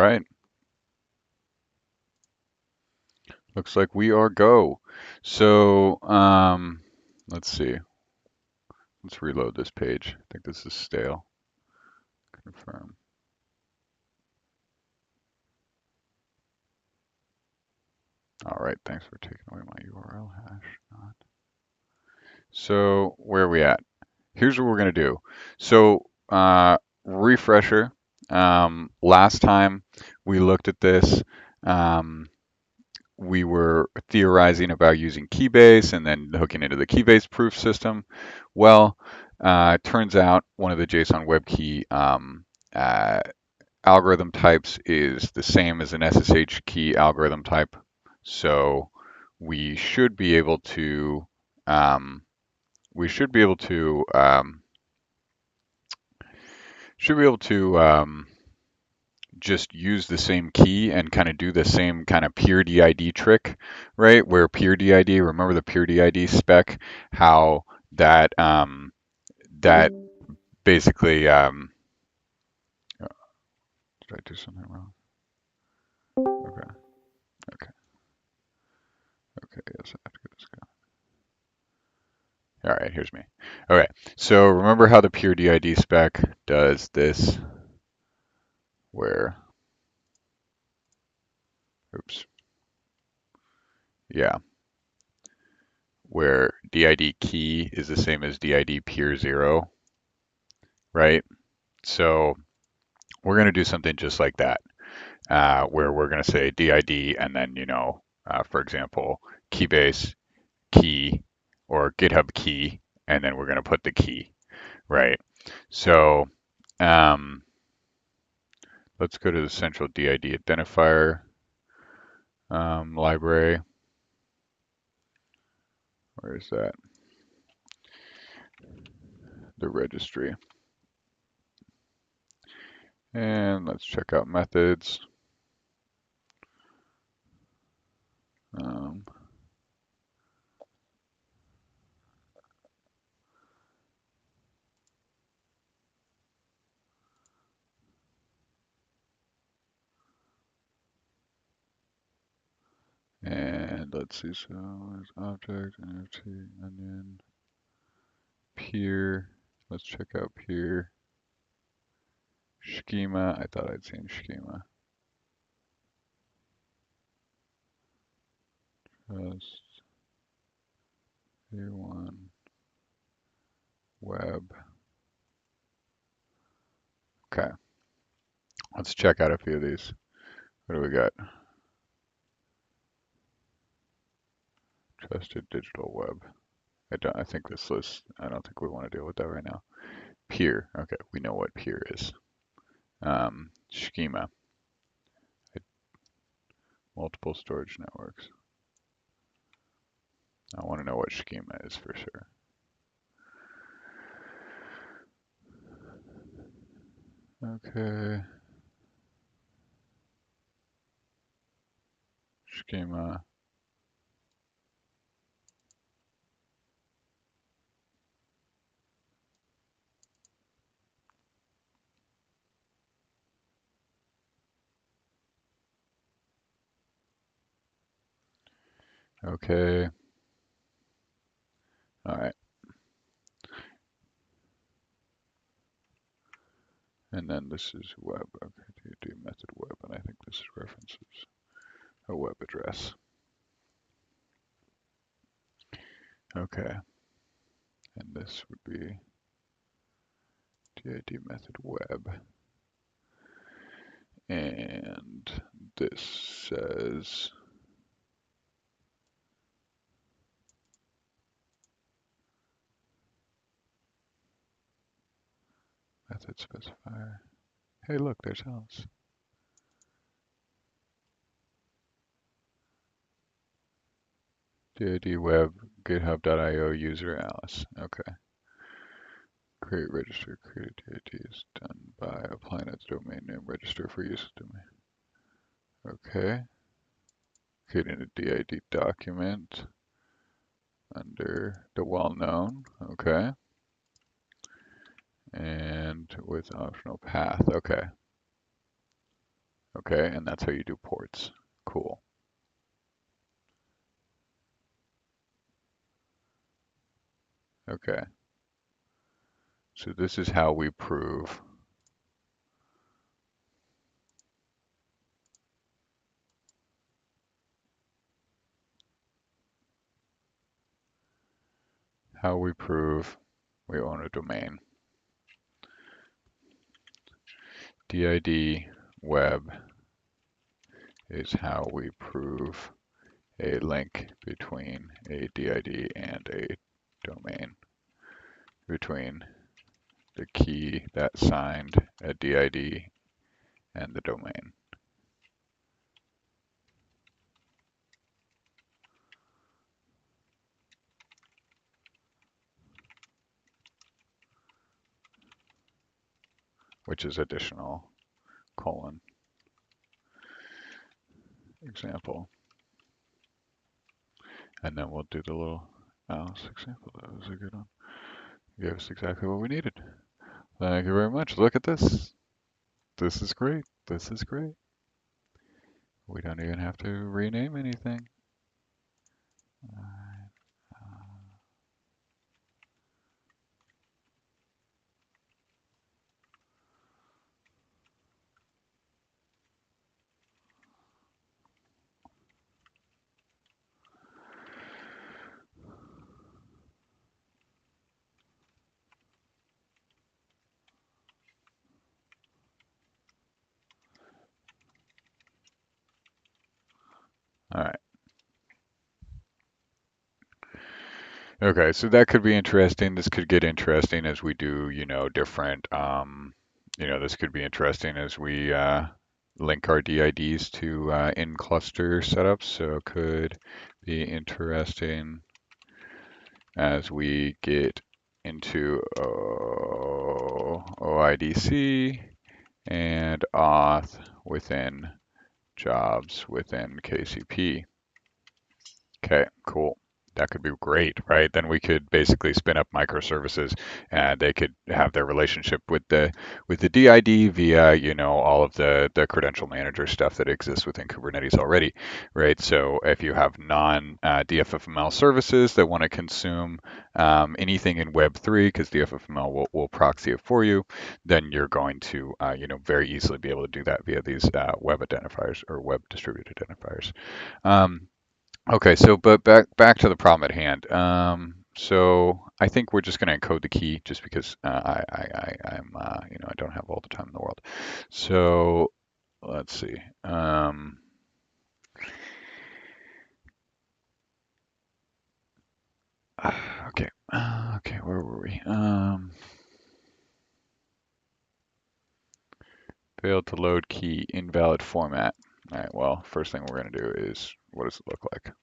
right. Looks like we are go. So, let's see. Let's reload this page. I think this is stale. Confirm. All right, thanks for taking away my URL hash. So, where are we at? Here's what we're gonna do. So, refresher. Last time we looked at this, um, we were theorizing about using Keybase and then hooking into the Keybase proof system. Well, it turns out one of the JSON web key uh, algorithm types is the same as an SSH key algorithm type. So we should be able to um, we should be able to just use the same key and kind of do the same kind of peer DID trick, right? Where peer DID, remember the peer DID spec, how that basically did I do something wrong? Okay, okay, okay. Yes, I have to get this going. All right, here's me. Okay, so remember how the peer DID spec does this, where, oops, yeah, where DID key is the same as DID peer 0, right? So we're going to do something just like that, where we're going to say DID and then, for example, Keybase key or GitHub key, and then we're going to put the key, right? So um, let's go to the central DID identifier library. Where is that? The registry. And let's check out methods. Um, and let's see, so there's object, NFT, onion, peer. Let's check out peer. Schema. I thought I'd seen schema. Just A1 web. Okay. Let's check out a few of these. What do we got? Trusted digital web. I think this list, I don't think we want to deal with that right now. Peer. Okay, we know what peer is. Schema. Multiple storage networks. I want to know what schema is for sure. Okay. Schema. Okay. All right. And then this is web. Okay, do method web, and I think this references a web address. Okay. And this would be DID method web. And this says method specifier. Hey, look, there's Alice. DID web github.io user Alice. Okay. Create register. Create DID is done by applying its domain name register for use of domain. Okay. Creating a DID document under the well-known. Okay. And with optional path. Okay. Okay, and that's how you do ports. Cool. Okay, so this is how we prove we own a domain. DID web is how we prove a link between a DID and a domain, between the key that signed a DID and the domain. Which is additional colon example. And then we'll do the little else example. That was a good one. Gave us exactly what we needed. Thank you very much. Look at this. This is great. This is great. We don't even have to rename anything. All right. Okay, so that could be interesting. This could get interesting as we do, different, this could be interesting as we link our DIDs to in-cluster setups. So it could be interesting as we get into OIDC and auth within jobs within KCP. Okay, cool. That could be great, right? Then we could basically spin up microservices, and they could have their relationship with the DID via, all of the credential manager stuff that exists within Kubernetes already, right? So if you have non DFFML services that want to consume anything in Web3, because DFFML will proxy it for you, then you're going to, very easily be able to do that via these web identifiers or web distributed identifiers. Um, Okay, so but back to the problem at hand. So I think we're just going to encode the key just because I don't have all the time in the world. So let's see. Okay, okay, where were we? Failed to load key, invalid format. All right, well, first thing we're going to do is what does it look like?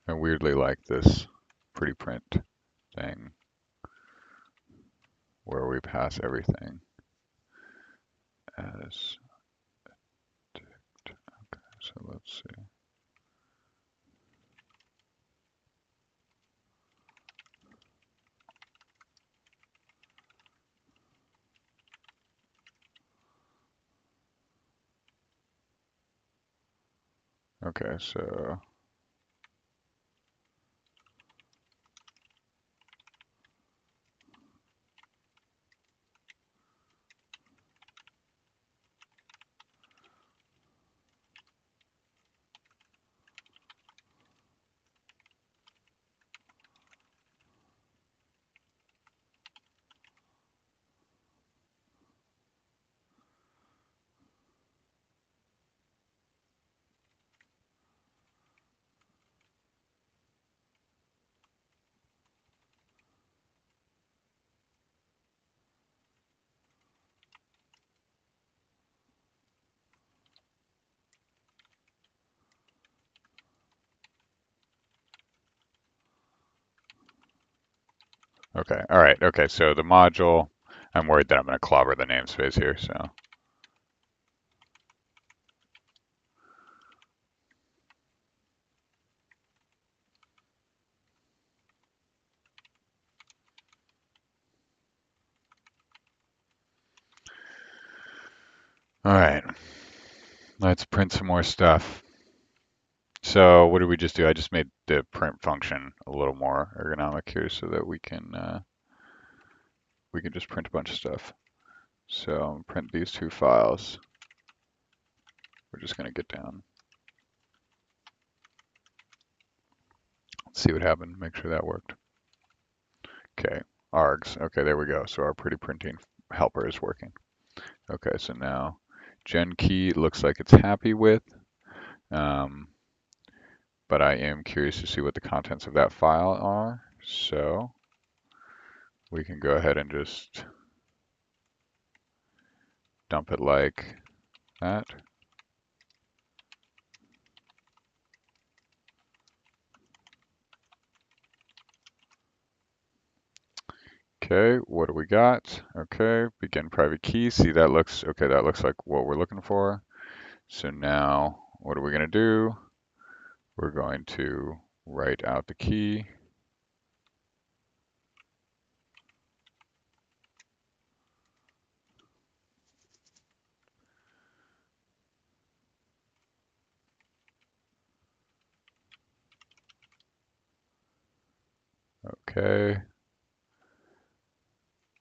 I weirdly like this pretty print thing where we pass everything as ticked. Okay, so let's see. Okay, so okay, all right, okay. So the module, I'm worried that I'm going to clobber the namespace here. So All right, let's print some more stuff. So what did we just do? I just made the print function a little more ergonomic here so that we can just print a bunch of stuff. So print these two files. We're just going to get down. Let's see what happened. Make sure that worked. Okay, args. Okay, there we go. So our pretty printing helper is working. Okay, so now gen key looks like it's happy with, um, but I am curious to see what the contents of that file are. So we can go ahead and just dump it like that. Okay, what do we got? Okay, begin private key. See, that looks okay. That looks like what we're looking for. So now what are we going to do? We're going to write out the key. Okay,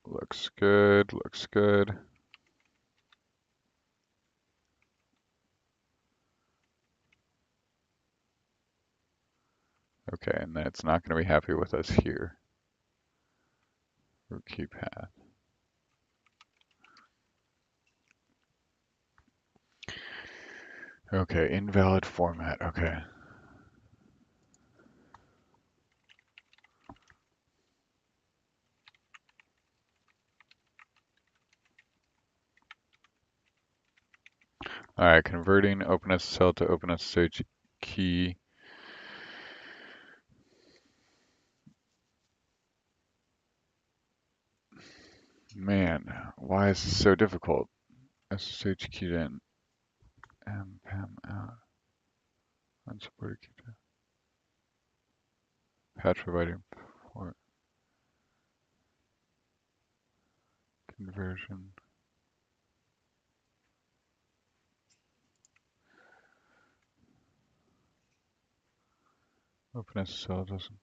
looks good, looks good. Okay, and then it's not going to be happy with us here. Root key path. Okay, invalid format. Okay. All right, converting OpenSSL to OpenSSH key. Man, why is this so difficult? SSH key in, pam out, unsupported key patch providing for conversion. OpenSSL doesn't.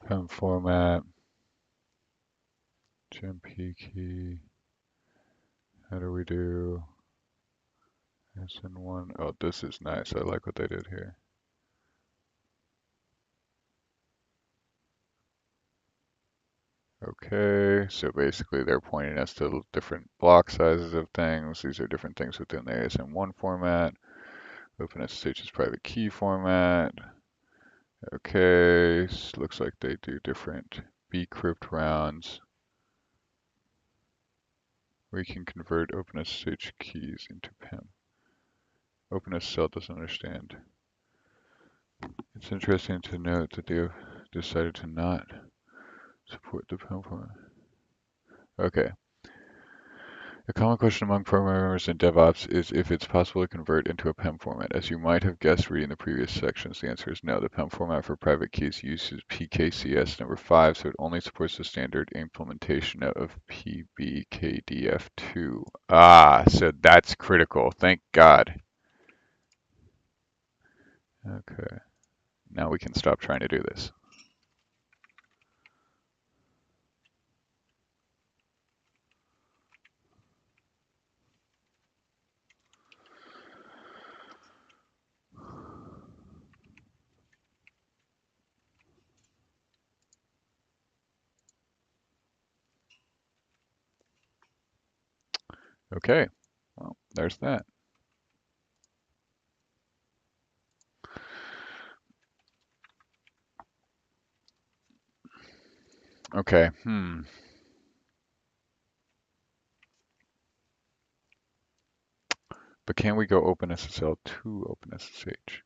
PEM format, GMP key. How do we do SN1? Oh, this is nice. I like what they did here. Okay, so basically they're pointing us to different block sizes of things. These are different things within the ASM1 format. OpenSSH is private key format. Okay, looks like they do different bcrypt rounds. We can convert OpenSSH keys into PIM. OpenSSL doesn't understand. It's interesting to note that they have decided to not support the PIM format. Okay. A common question among programmers and DevOps is if it's possible to convert into a PEM format. As you might have guessed reading the previous sections, the answer is no. The PEM format for private keys uses PKCS number 5, so it only supports the standard implementation of PBKDF2. Ah, so that's critical. Thank God. Okay, now we can stop trying to do this. Okay, well, there's that. Okay, But can we go OpenSSL to OpenSSH?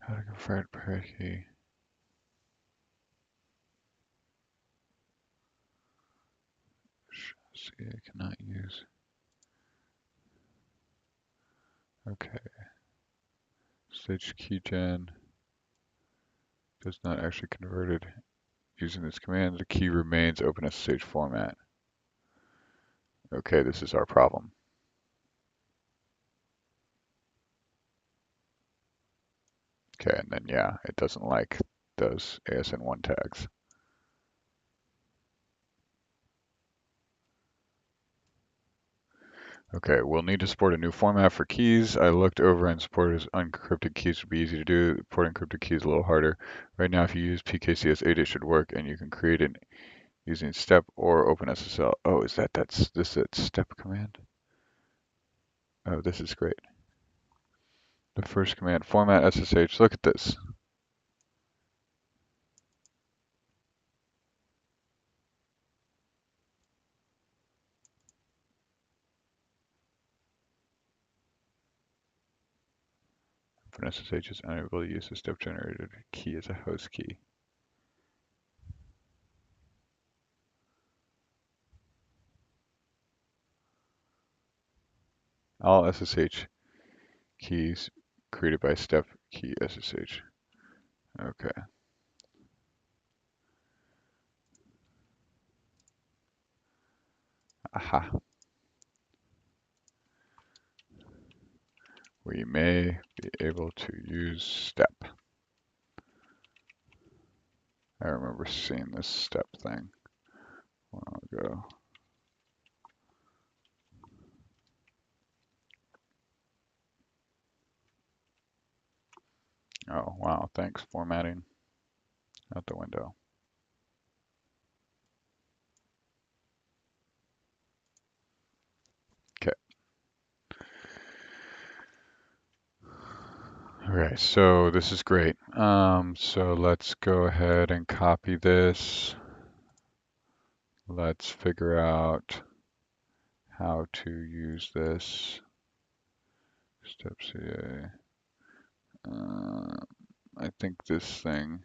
How to convert private key? See, I cannot use. Okay. SSH keygen does not actually converted. Using this command, the key remains OpenSSH format. Okay, this is our problem. Okay, and then yeah, it doesn't like those ASN1 tags. Okay, we'll need to support a new format for keys. I looked over and supported unencrypted keys would be easy to do. Supporting encrypted keys a little harder. Right now, if you use PKCS8, it should work, and you can create it using step or OpenSSL. Oh, is this step command? Oh, this is great. The first command, format SSH. Look at this. OpenSSH is unable to use the step generated key as a host key. All SSH keys created by step key SSH. Okay. Aha. We may be able to use step. I remember seeing this step thing a while ago. Oh, wow. Thanks. Formatting out the window. Okay. Okay, so this is great. So let's go ahead and copy this. Let's figure out how to use this. Step CA. I think this thing.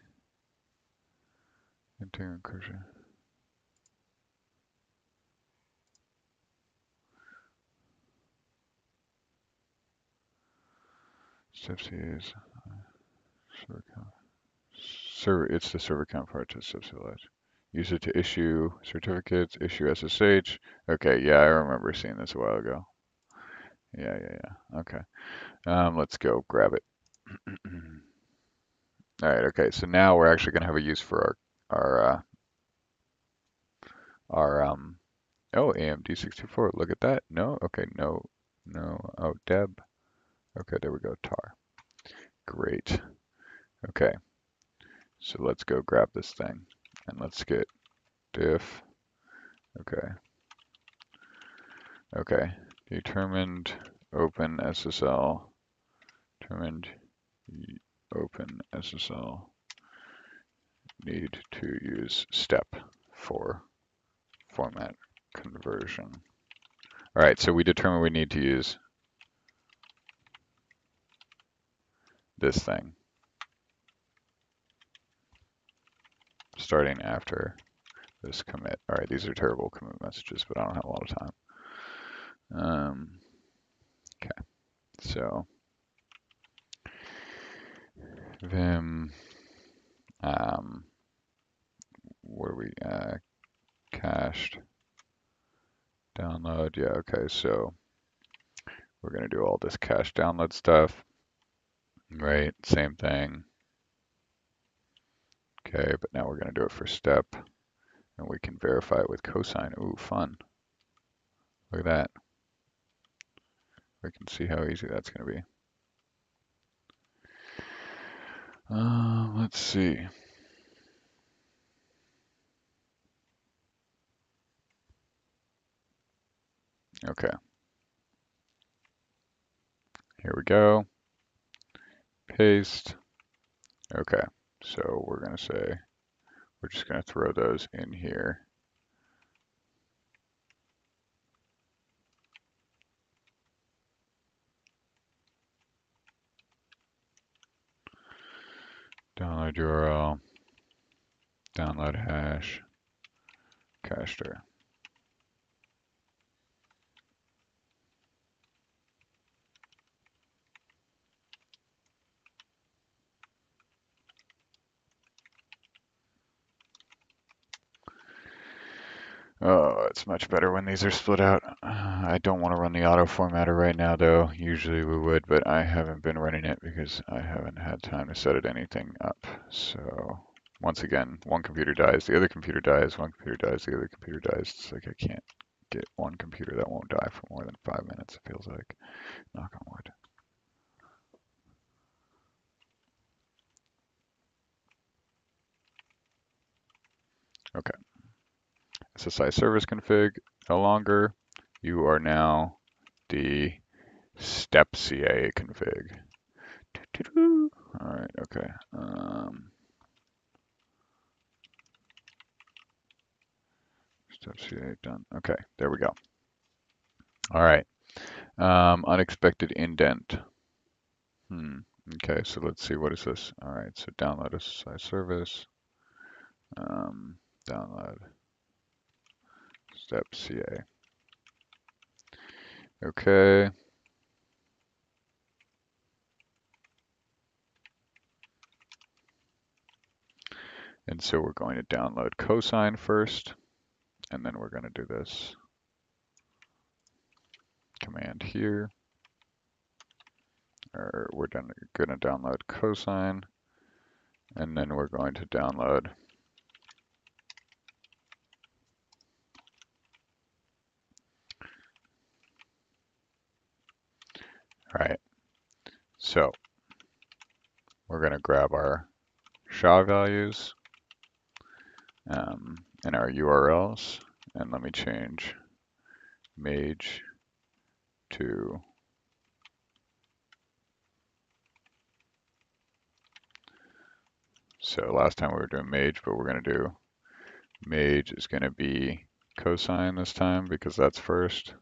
Integer encryption. Step CA is server count. It's the server count part to step CA. Use it to issue certificates, issue SSH. Okay, yeah, I remember seeing this a while ago. Yeah. Okay. Let's go grab it. All right. Okay. So now we're actually going to have a use for our oh, AMD64. Look at that. No. Okay. No. Oh, Deb. Okay. There we go. Tar. Great. Okay. So let's go grab this thing and let's get diff. Okay. Okay. Determined open SSL. Determined open SSL. Need to use step for format conversion. All right, so we determine we need to use this thing starting after this commit. All right, these are terrible commit messages, but I don't have a lot of time. Okay, so vim, what are we, cached download. Yeah, okay, so we're gonna do all this cache download stuff, right? Same thing. Okay, but now we're gonna do it for step, and we can verify it with cosine. Ooh, fun. Look at that. We can see how easy that's gonna be. Let's see. Okay. Here we go. Paste. Okay. So we're going to say, we're just going to throw those in here. Download URL, download hash, cacher. Oh, it's much better when these are split out. I don't want to run the auto formatter right now, though. Usually we would, but I haven't been running it because I haven't had time to set it anything up. So once again, one computer dies, the other computer dies, one computer dies, the other computer dies. It's like I can't get one computer that won't die for more than 5 minutes, it feels like. Knock on wood. Okay. SSI service config, no longer. You are now the step CA config. All right, okay. Step CA done. Okay, there we go. All right. Unexpected indent. Okay, so let's see, what is this? All right, so download SSI service. Download step CA. Okay. And so we're going to download cosine first, and then we're going to do this command here. Or we're going to download cosine, and then we're going to download all right. So we're going to grab our SHA values and our URLs, and let me change mage to so last time we were doing mage, but we're going to do mage is going to be cosine this time because that's first,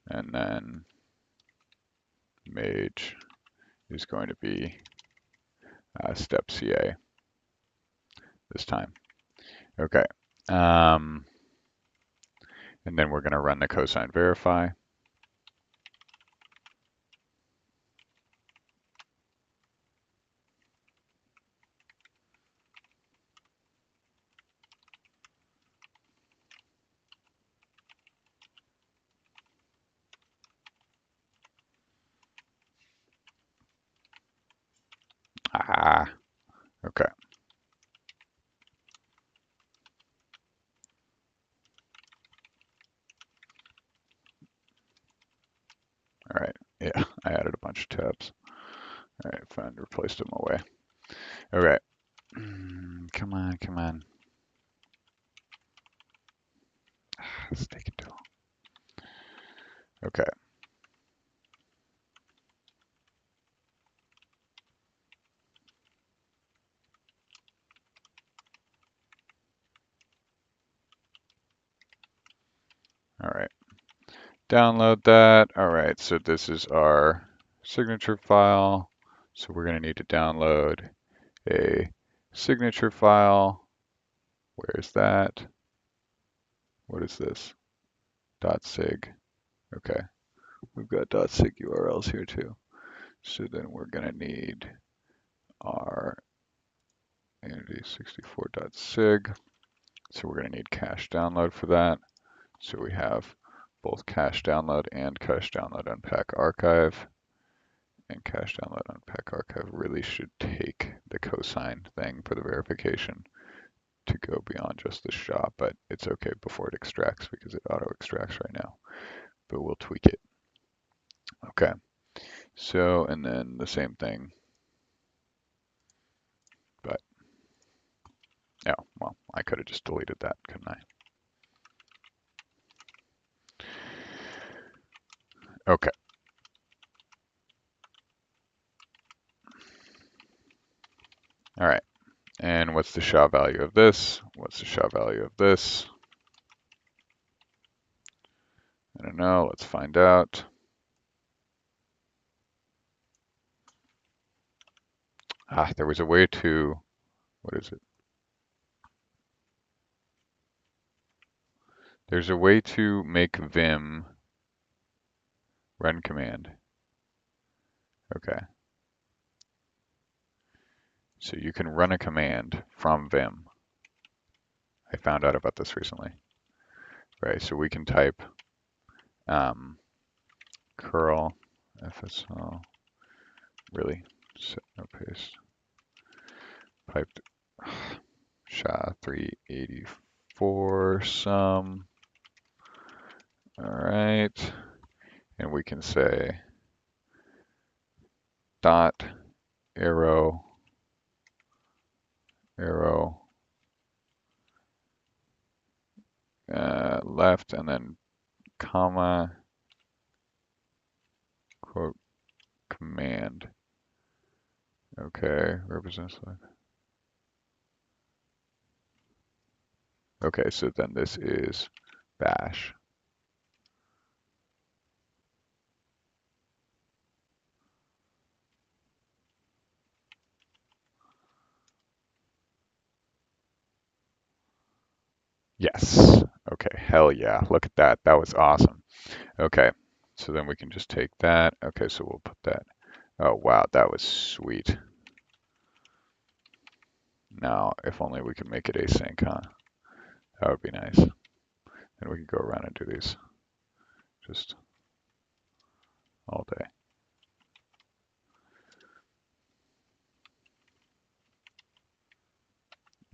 and then mage is going to be step CA this time. Okay. And then we're going to run the cosine verify. Okay. All right. Yeah, I added a bunch of tabs. All right, fine, replaced them away. Okay. Come on, come on. It's taking too long. Okay. All right. Download that. All right, so this is our signature file. So we're going to need to download a signature file. Where is that? What is this? .sig. Okay, we've got .sig URLs here too. So then we're going to need our entity64.sig. So we're going to need cache download for that. So we have both cache download and cache download unpack archive. And cache download unpack archive really should take the cosine thing for the verification to go beyond just the SHA, but it's okay before it extracts because it auto extracts right now, but we'll tweak it. Okay, so, and then the same thing, but, oh, well, I could have just deleted that, couldn't I? Okay. All right, and what's the SHA value of this? What's the SHA value of this? I don't know, let's find out. There was a way to, what is it? There's a way to make Vim run command. Okay. So you can run a command from Vim. I found out about this recently. right? So we can type curl FSL, really, set no paste, piped SHA-384 sum. All right, and we can say dot arrow arrow left, and then comma quote command. Okay, represents like. Okay, so then this is bash. Yes. Okay, hell yeah. Look at that. That was awesome. Okay, so then we can just take that. Okay, so we'll put that. Oh, wow, that was sweet. Now, if only we could make it async, huh? That would be nice. And we could go around and do these just all day.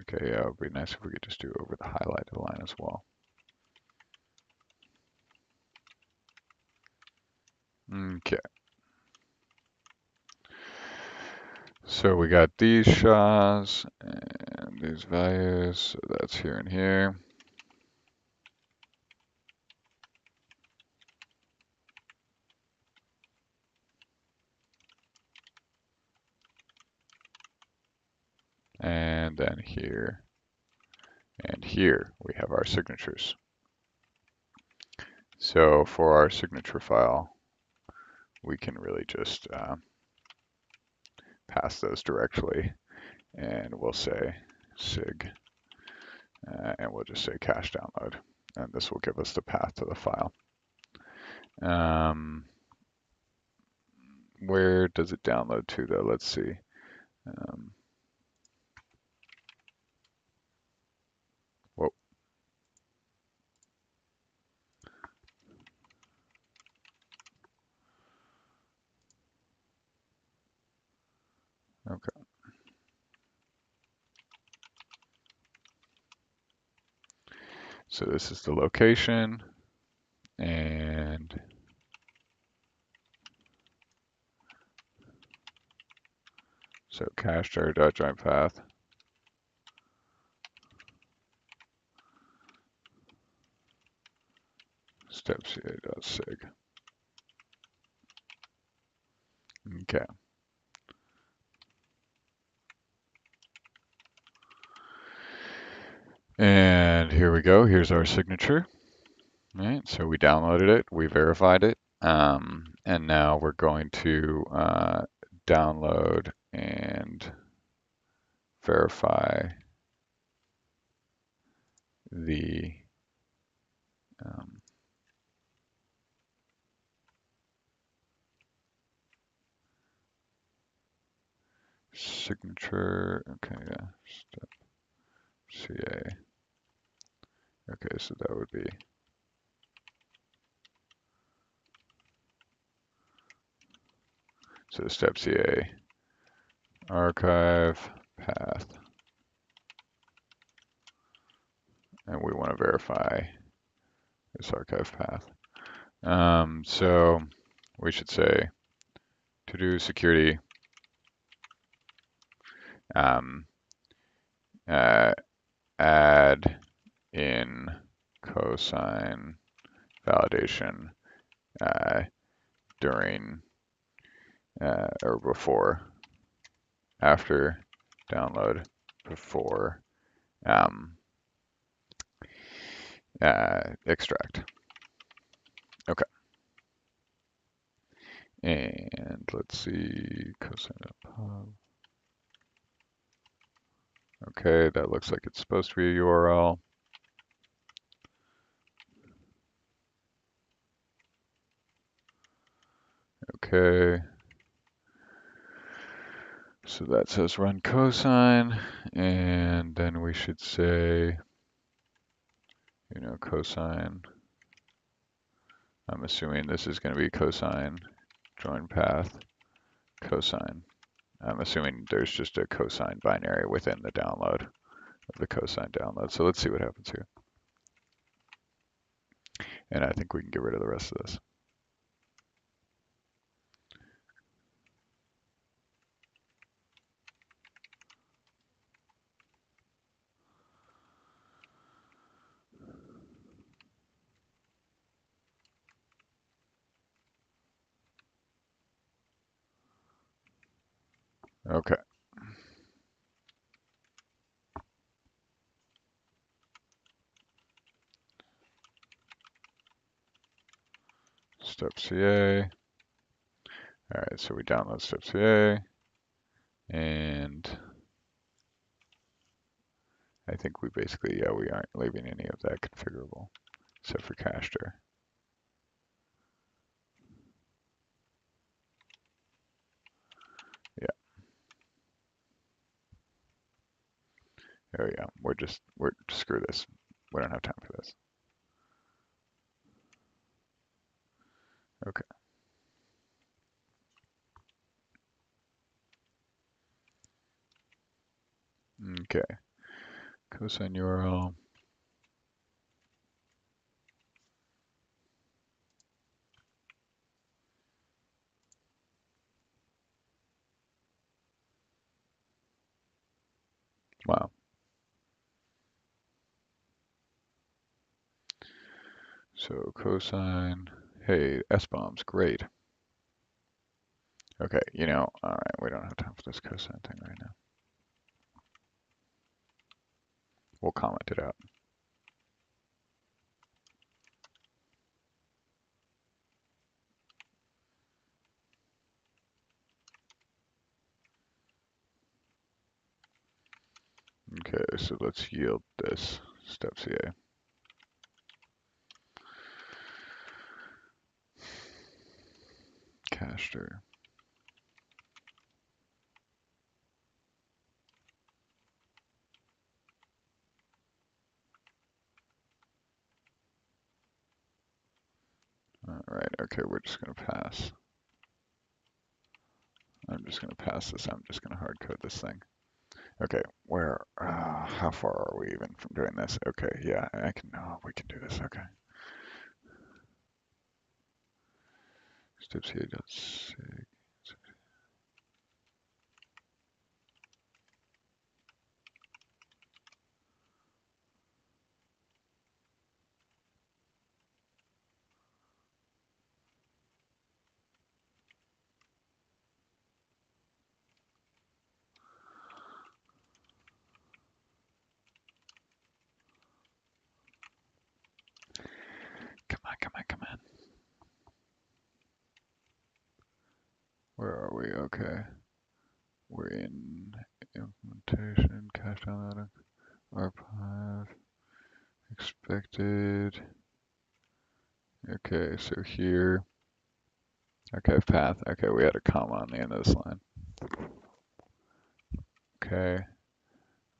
Okay, yeah, it would be nice if we could just do over the highlighted line as well. Okay. So we got these SHAs and these values. So that's here and here. And then here and here we have our signatures. So for our signature file, we can really just pass those directly, and we'll say sig, and we'll just say cache download, and this will give us the path to the file. Where does it download to though? Let's see. Whoa. Okay. So this is the location, and so cache jar.join path. stepca.sig. Okay. And here we go. Here's our signature. All right. So we downloaded it. We verified it. And now we're going to download and verify the signature. Okay, yeah. Step CA. Okay, so that would be so step CA archive path, and we want to verify this archive path. So we should say to do security add in cosign validation during or before, after download, before extract. Okay. And let's see, cosign.pub. Okay, that looks like it's supposed to be a URL. Okay. So that says run cosign, and then we should say cosine. I'm assuming this is going to be cosine, join path, cosine. I'm assuming there's just a cosine binary within the download of the cosine download. So let's see what happens here. And I think we can get rid of the rest of this. Okay. Step CA. All right, so we download step CA, and I think we basically, yeah, we aren't leaving any of that configurable, except for caster. Yeah, there we go. We're screw this. We don't have time for this. Okay. Okay. Cosine URL. Wow. So cosine. Hey, S-bombs, great. Okay, all right, we don't have time for this cosine thing right now. We'll comment it out. Okay, so let's yield this step CA. Caster. All right, okay, we're just gonna pass. I'm just gonna pass this. I'm just gonna hard code this thing. Okay, how far are we even from doing this? Okay, yeah, we can do this, okay. Step CA dot sig. Come on, come on, come on. Where are we? Okay. We're in implementation, cache downloading, archive, expected. Okay, so here. Okay, path. Okay, we had a comma on the end of this line. Okay,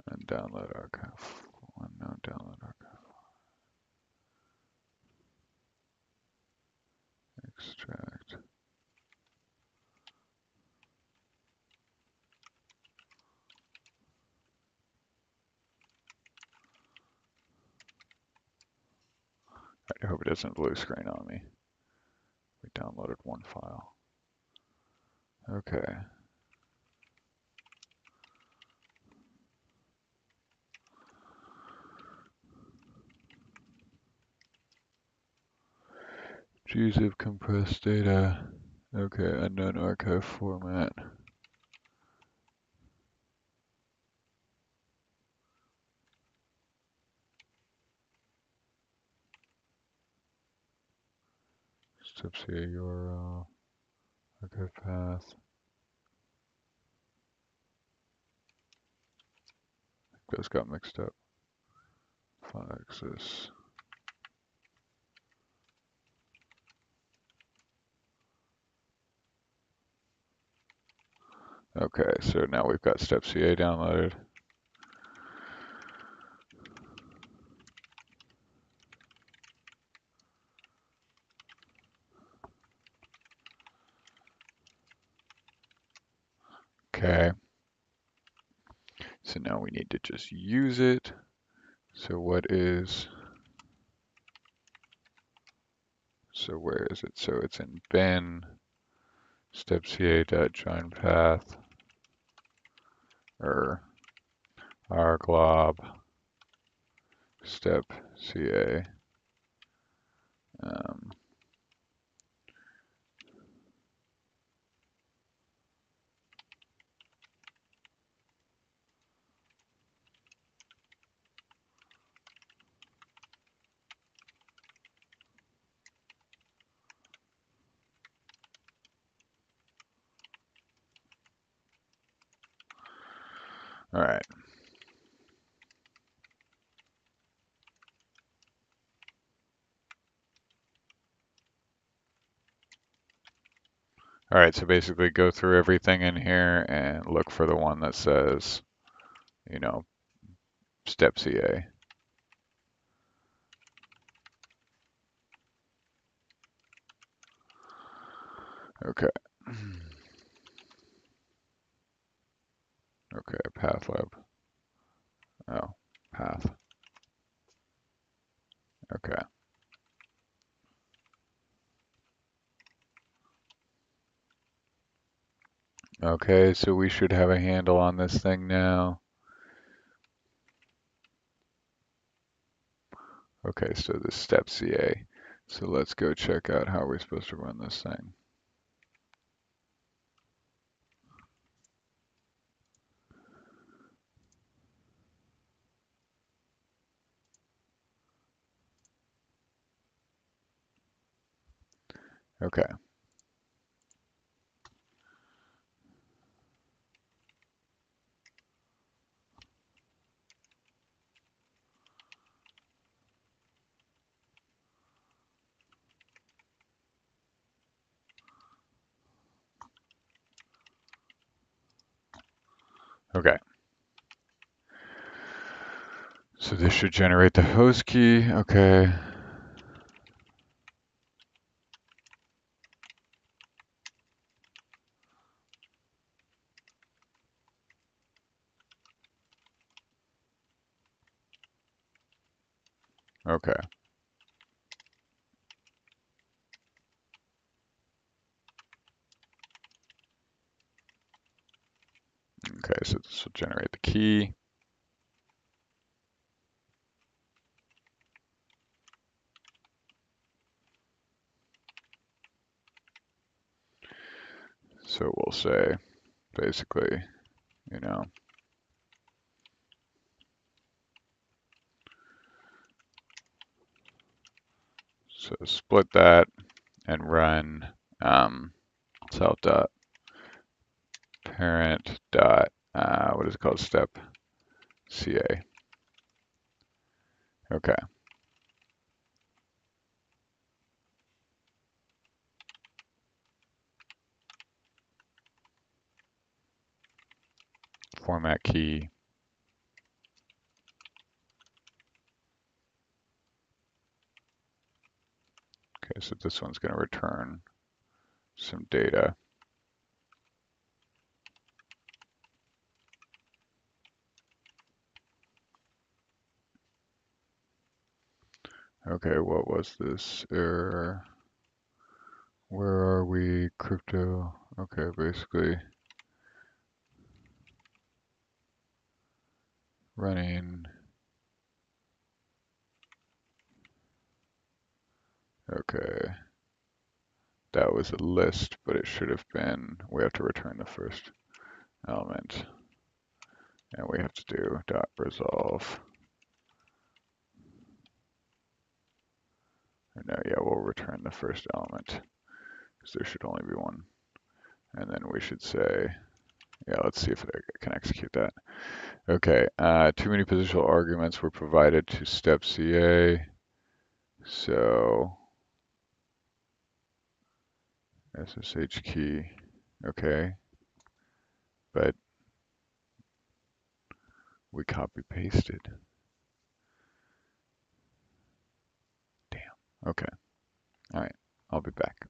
and download archive. Unknown download archive. Extract. I hope it doesn't blue screen on me. We downloaded one file. Okay. gzip compressed data. Okay, unknown archive format. Step C URL. Archive path. Those got mixed up. File access. Okay, so now we've got step CA downloaded. Okay, so now we need to just use it. So where is it? So it's in bin, step ca.join path, or rglob, step ca. Um, all right. All right, so basically go through everything in here and look for the one that says, you know, step CA. Okay. Okay, path lab. Oh, path. Okay. Okay, so we should have a handle on this thing now. Okay, so this step CA. So let's go check out how we're supposed to run this thing. Okay. Okay. So this should generate the host key. Okay. Okay. Okay, so this will generate the key. So we'll say basically, you know, so split that and run self dot parent dot what is it called, step CA. Okay. Format key. Okay, so this one's going to return some data. Okay, what was this error? Where are we? Crypto. Okay, basically running. Okay, that was a list, but it should have been, we have to return the first element. And we have to do dot resolve. Or no, yeah, we'll return the first element because there should only be one. And then we should say, yeah, let's see if it can execute that. Okay, too many positional arguments were provided to step CA. So SSH key, okay, but we copy pasted. Damn. Okay. All right. I'll be back.